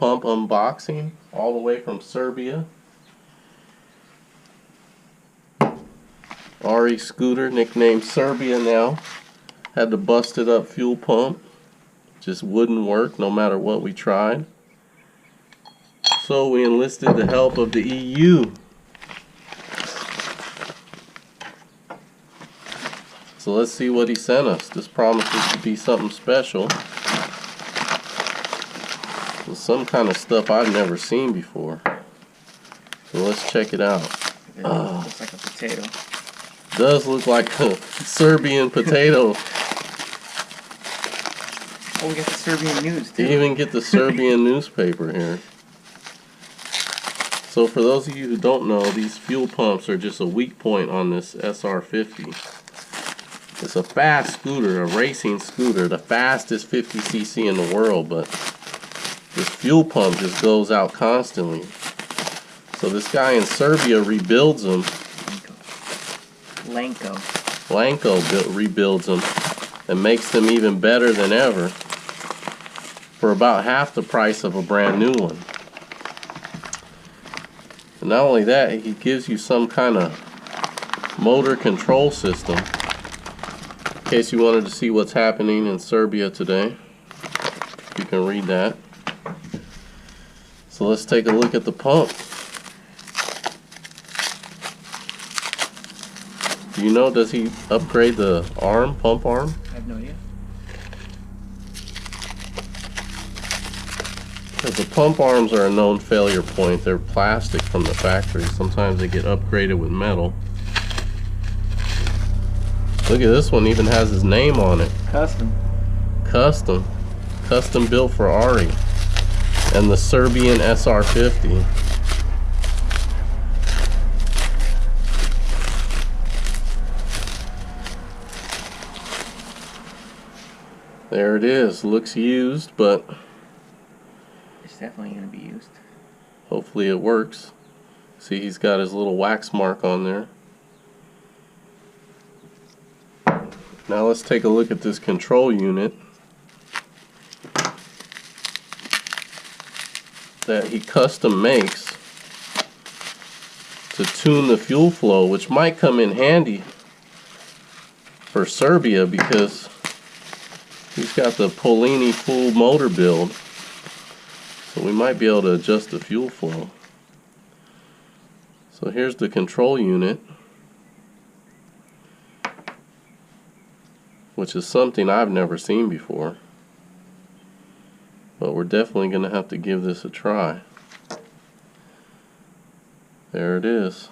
pump unboxing all the way from SeRbia. RE scooter, nicknamed SeRbia now. Had the busted up fuel pump. Just wouldn't work no matter what we tried. So we enlisted the help of the EU. So let's see what he sent us. This promises to be something special. It's some kind of stuff I've never seen before. So let's check it out. It looks like a potato. Does look like a Serbian potato. Oh, we got the Serbian news too. You even get the Serbian newspaper here. So for those of you who don't know, these fuel pumps are just a weak point on this SR50. It's a fast scooter, a racing scooter, the fastest 50cc in the world, but this fuel pump just goes out constantly. So this guy in SeRbia rebuilds them. Lanco rebuilds them and makes them even better than ever for about half the price of a brand new one. And not only that, he gives you some kind of motor control system in case you wanted to see what's happening in SeRbia today. You can read that. So let's take a look at the pump. Do you know, does he upgrade the arm, pump arm? I have no idea. Because the pump arms are a known failure point. They're plastic from the factory. Sometimes they get upgraded with metal. Look at this one, even has his name on it. Custom built for Ari and the Serbian SR50. There it is. Looks used, but it's definitely going to be used. Hopefully it works. See, he's got his little wax mark on there. Now let's take a look at this control unit that he custom makes to tune the fuel flow, which might come in handy for SeRbia because he's got the Polini full motor build. So we might be able to adjust the fuel flow. So here's the control unit, which is something I've never seen before. But we're definitely going to have to give this a try. There it is.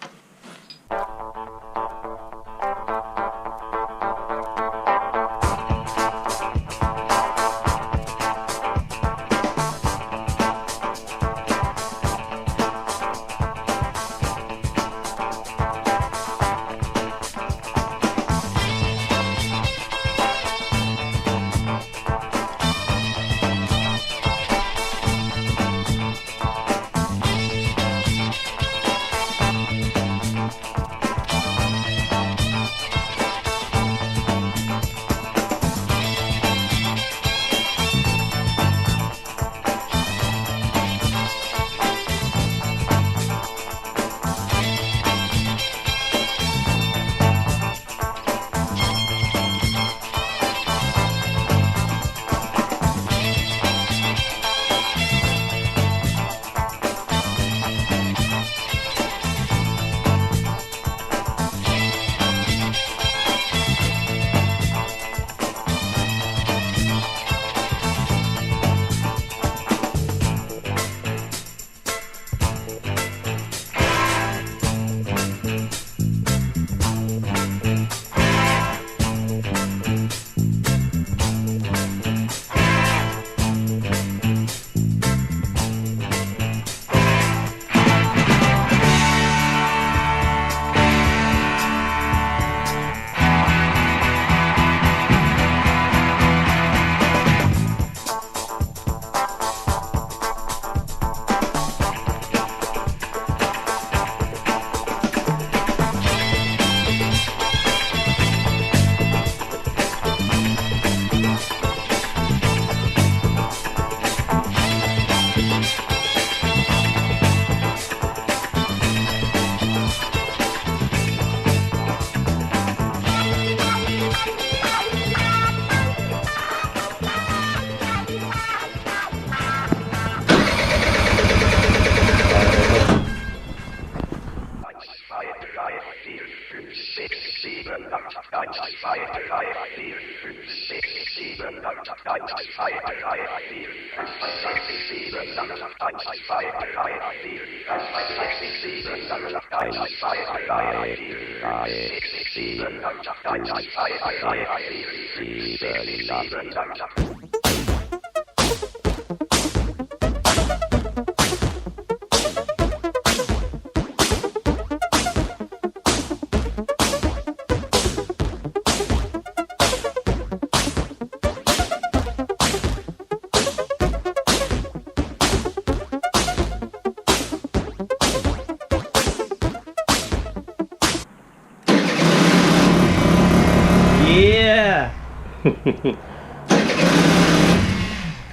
Yeah!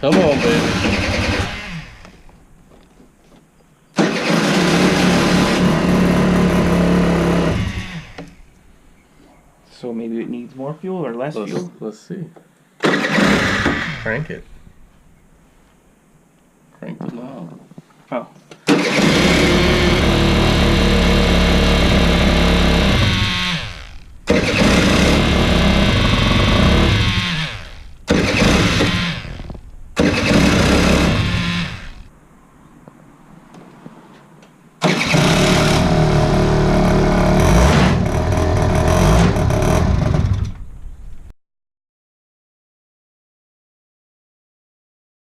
Come on, baby. So maybe it needs more fuel or less fuel? Let's see. Crank it. Crank the knob. Oh.